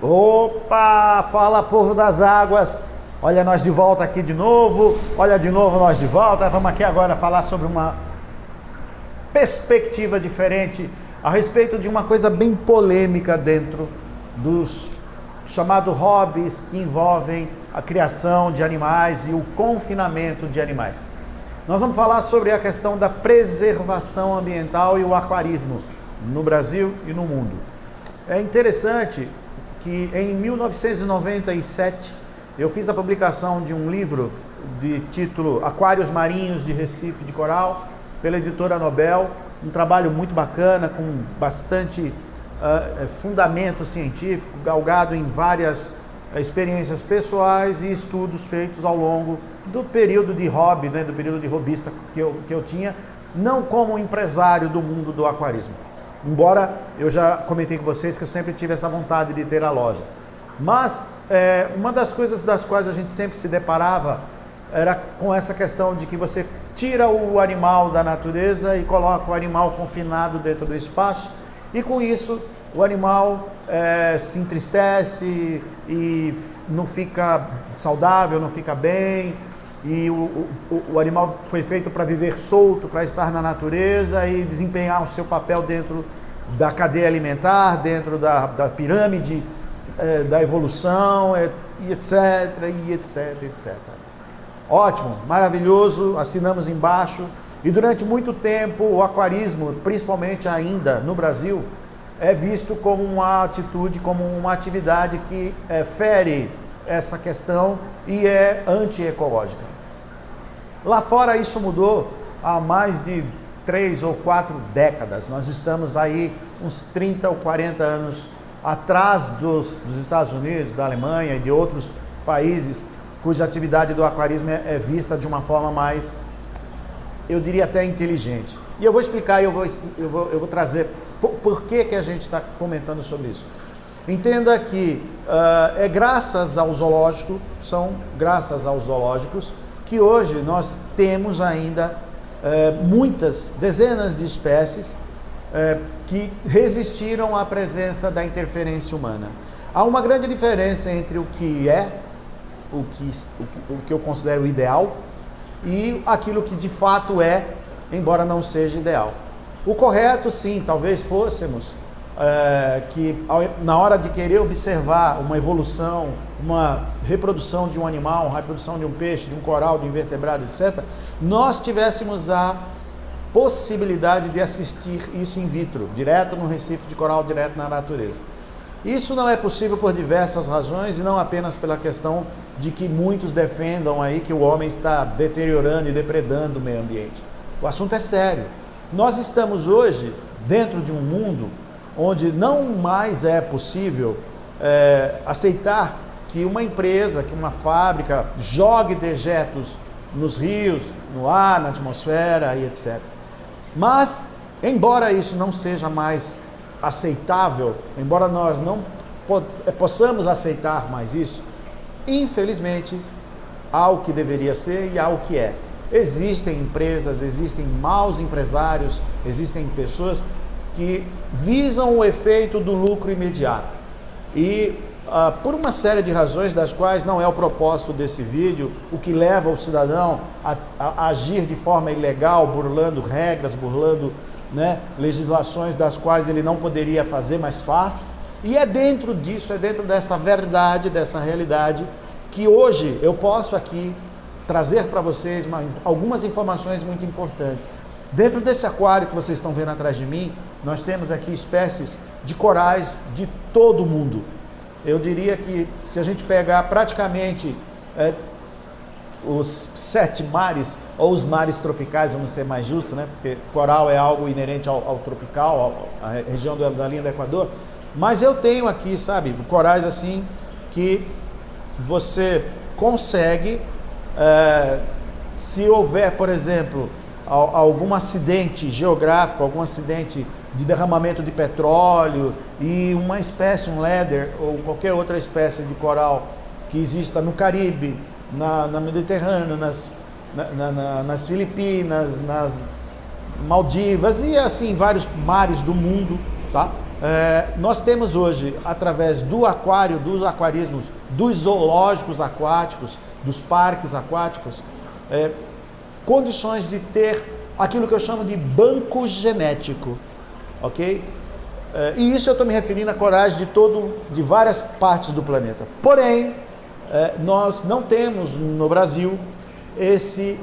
Opa! Fala, povo das águas! Olha nós de volta aqui de novo, olha de novo nós de volta. Vamos aqui agora falar sobre uma perspectiva diferente a respeito de uma coisa bem polêmica dentro dos chamados hobbies que envolvem a criação de animais e o confinamento de animais. Nós vamos falar sobre a questão da preservação ambiental e o aquarismo no Brasil e no mundo. É interessante que em 1997 eu fiz a publicação de um livro de título Aquários Marinhos de Recife de Coral, pela editora Nobel, um trabalho muito bacana, com bastante fundamento científico, galgado em várias experiências pessoais e estudos feitos ao longo do período de hobby, do período de hobbyista que eu tinha, não como empresário do mundo do aquarismo. Embora eu já comentei com vocês que eu sempre tive essa vontade de ter a loja. Mas uma das coisas das quais a gente sempre se deparava era com essa questão de que você tira o animal da natureza e coloca o animal confinado dentro do espaço, e com isso o animal se entristece e não fica saudável, não fica bem, e o animal foi feito para viver solto, para estar na natureza e desempenhar o seu papel dentro da cadeia alimentar, dentro da pirâmide da evolução, e etc, e etc, etc. Ótimo, maravilhoso, assinamos embaixo. E durante muito tempo o aquarismo, principalmente ainda no Brasil, é visto como uma atitude, como uma atividade que fere essa questão e é anti-ecológica. Lá fora isso mudou há mais de 3 ou 4 décadas. Nós estamos aí uns 30 ou 40 anos atrás dos Estados Unidos, da Alemanha e de outros países cuja atividade do aquarismo é vista de uma forma mais, eu diria até inteligente. E eu vou explicar, eu vou trazer por que a gente está comentando sobre isso. Entenda que é graças ao zoológico, são graças aos zoológicos, que hoje nós temos ainda muitas, dezenas de espécies que resistiram à presença da interferência humana. Há uma grande diferença entre o que é, o que eu considero ideal, e aquilo que de fato é, embora não seja ideal. O correto, sim, talvez fôssemos que na hora de querer observar uma evolução, uma reprodução de um animal, uma reprodução de um peixe, de um coral, de um invertebrado, etc., nós tivéssemos a possibilidade de assistir isso in vitro, direto no recife de coral, direto na natureza. Isso não é possível por diversas razões, e não apenas pela questão de que muitos defendam aí que o homem está deteriorando e depredando o meio ambiente. O assunto é sério. Nós estamos hoje dentro de um mundo onde não mais é possível aceitar que uma empresa, que uma fábrica jogue dejetos nos rios, no ar, na atmosfera e etc. Mas, embora isso não seja mais aceitável, embora nós não possamos aceitar mais isso, infelizmente há o que deveria ser e há o que é. Existem empresas, existem maus empresários, existem pessoas que visam o efeito do lucro imediato. E por uma série de razões, das quais não é o propósito desse vídeo, o que leva o cidadão a agir de forma ilegal, burlando regras, burlando legislações das quais ele não poderia fazer, mas faz. E é dentro disso, é dentro dessa verdade, dessa realidade, que hoje eu posso aqui trazer para vocês algumas informações muito importantes. Dentro desse aquário que vocês estão vendo atrás de mim, nós temos aqui espécies de corais de todo o mundo. Eu diria que se a gente pegar praticamente os 7 mares, ou os mares tropicais, vamos ser mais justos, porque coral é algo inerente ao tropical, à região da linha do Equador, mas eu tenho aqui, sabe, corais assim que você consegue, se houver, por exemplo, algum acidente geográfico, algum acidente de derramamento de petróleo e uma espécie, um leather ou qualquer outra espécie de coral que exista no Caribe, na Mediterrânea, nas Filipinas, nas Maldivas e assim vários mares do mundo, tá? Nós temos hoje, através do aquário, dos aquarismos, dos zoológicos aquáticos, dos parques aquáticos, condições de ter aquilo que eu chamo de banco genético, ok? E isso eu estou me referindo a corais de várias partes do planeta. Porém, nós não temos no Brasil esse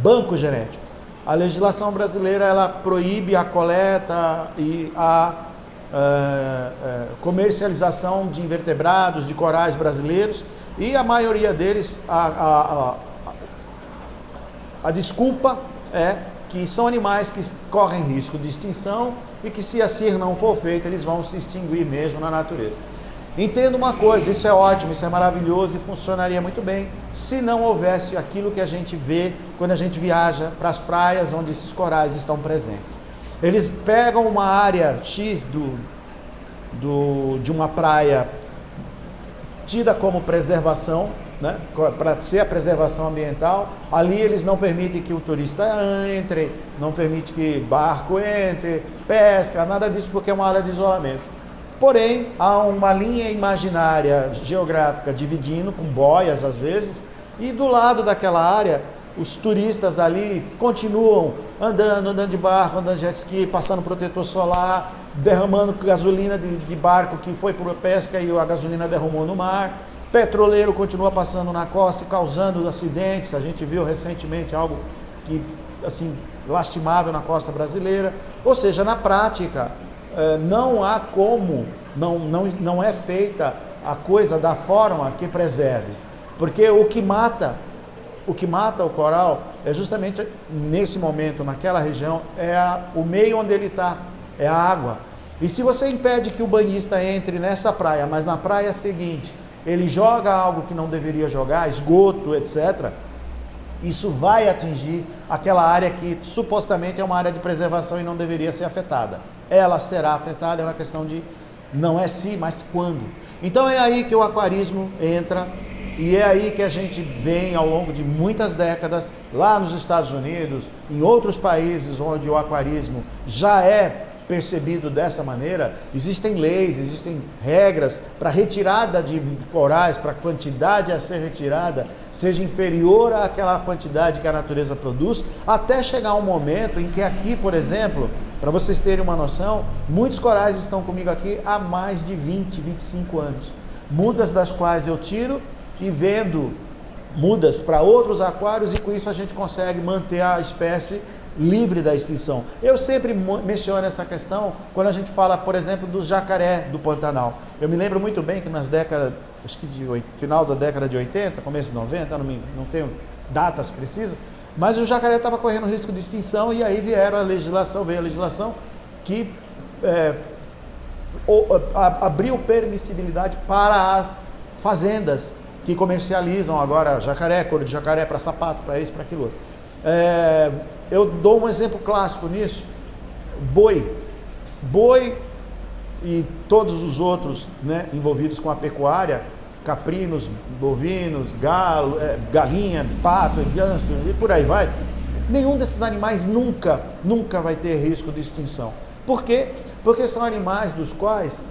banco genético. A legislação brasileira, ela proíbe a coleta e a comercialização de invertebrados, de corais brasileiros, e a maioria deles, a desculpa é que são animais que correm risco de extinção e que, se assim não for feito, eles vão se extinguir mesmo na natureza. Entenda uma coisa, isso é ótimo, isso é maravilhoso e funcionaria muito bem se não houvesse aquilo que a gente vê quando a gente viaja para as praias onde esses corais estão presentes. Eles pegam uma área X de uma praia tida como preservação, né, para ser a preservação ambiental. Ali eles não permitem que o turista entre, não permitem que barco entre, pesca, nada disso, porque é uma área de isolamento. Porém, há uma linha imaginária geográfica dividindo, com boias às vezes, e do lado daquela área, os turistas ali continuam andando de barco, andando de jet ski, passando protetor solar, derramando gasolina de barco que foi para a pesca e a gasolina derramou no mar. Petroleiro continua passando na costa e causando acidentes. A gente viu recentemente algo que, assim, lastimável na costa brasileira. Ou seja, na prática, não há como, não é feita a coisa da forma que preserve. Porque o que mata o coral é justamente nesse momento, naquela região, o meio onde ele está, é a água. E se você impede que o banhista entre nessa praia, mas na praia seguinte ele joga algo que não deveria jogar, esgoto, etc., isso vai atingir aquela área que supostamente é uma área de preservação e não deveria ser afetada. Ela será afetada, é uma questão de não é se, mas quando. Então é aí que o aquarismo entra, e é aí que a gente vem ao longo de muitas décadas, lá nos Estados Unidos, em outros países onde o aquarismo já é percebido dessa maneira, existem leis, existem regras para retirada de corais, para a quantidade a ser retirada seja inferior àquela quantidade que a natureza produz, até chegar um momento em que aqui, por exemplo, para vocês terem uma noção, muitos corais estão comigo aqui há mais de 20, 25 anos, mudas das quais eu tiro e vendo mudas para outros aquários, e com isso a gente consegue manter a espécie livre da extinção. Eu sempre menciono essa questão quando a gente fala, por exemplo, do jacaré do Pantanal. Eu me lembro muito bem que nas décadas, acho que final da década de 80, começo de 90, não tenho datas precisas, mas o jacaré estava correndo risco de extinção, e aí veio a legislação que abriu permissibilidade para as fazendas que comercializam agora jacaré, couro de jacaré para sapato, para isso, para aquilo outro. Eu dou um exemplo clássico nisso: boi e todos os outros, né, envolvidos com a pecuária, caprinos, bovinos, galo, galinha, pato, ganso e por aí vai. Nenhum desses animais nunca vai ter risco de extinção. Por quê? Porque são animais dos quais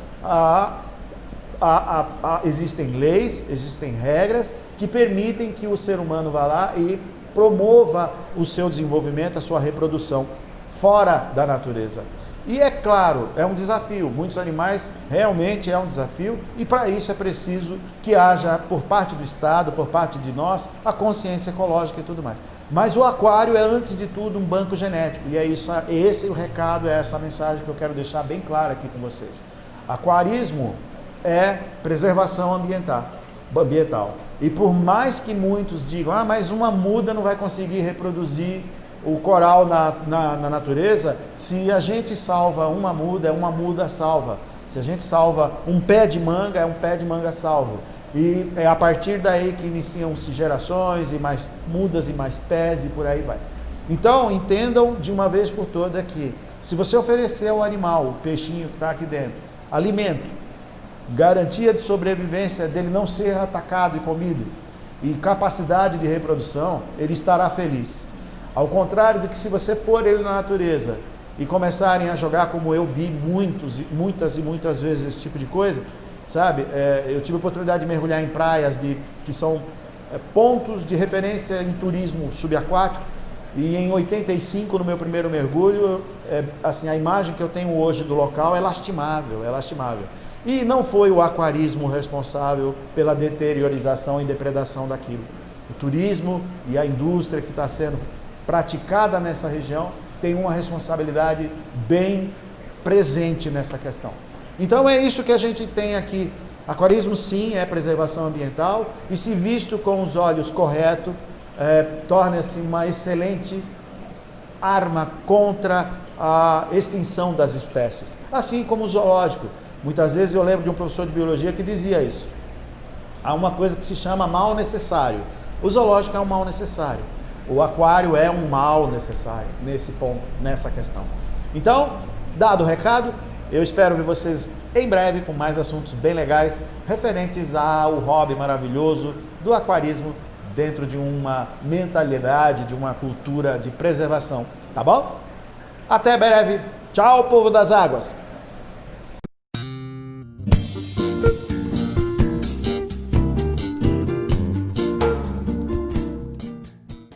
existem leis, existem regras que permitem que o ser humano vá lá e promova o seu desenvolvimento, a sua reprodução fora da natureza. E é claro, é um desafio, muitos animais realmente é um desafio, e para isso é preciso que haja, por parte do Estado, por parte de nós, a consciência ecológica e tudo mais. Mas o aquário é, antes de tudo, um banco genético, e é isso, esse é o recado, é essa mensagem que eu quero deixar bem clara aqui com vocês. Aquarismo é preservação ambiental. E por mais que muitos digam, mas uma muda não vai conseguir reproduzir o coral na natureza, se a gente salva uma muda salva. Se a gente salva um pé de manga, é um pé de manga salvo. E é a partir daí que iniciam-se gerações, e mais mudas, e mais pés, e por aí vai. Então, entendam de uma vez por todas que, se você oferecer ao animal, o peixinho que está aqui dentro, alimento, garantia de sobrevivência dele não ser atacado e comido, e capacidade de reprodução, ele estará feliz. Ao contrário do que, se você pôr ele na natureza e começarem a jogar como eu vi muitas vezes esse tipo de coisa, sabe? Eu tive a oportunidade de mergulhar em praias que são pontos de referência em turismo subaquático, e em 85, no meu primeiro mergulho, assim, a imagem que eu tenho hoje do local é lastimável, é lastimável. E não foi o aquarismo responsável pela deteriorização e depredação daquilo. O turismo e a indústria que está sendo praticada nessa região tem uma responsabilidade bem presente nessa questão. Então é isso que a gente tem aqui. Aquarismo sim é preservação ambiental, e se visto com os olhos corretos, torna-se uma excelente arma contra a extinção das espécies. Assim como o zoológico. Muitas vezes eu lembro de um professor de biologia que dizia isso. Há uma coisa que se chama mal necessário. O zoológico é um mal necessário. O aquário é um mal necessário nesse ponto, nessa questão. Então, dado o recado, eu espero ver vocês em breve com mais assuntos bem legais referentes ao hobby maravilhoso do aquarismo dentro de uma mentalidade, de uma cultura de preservação. Tá bom? Até breve. Tchau, povo das águas.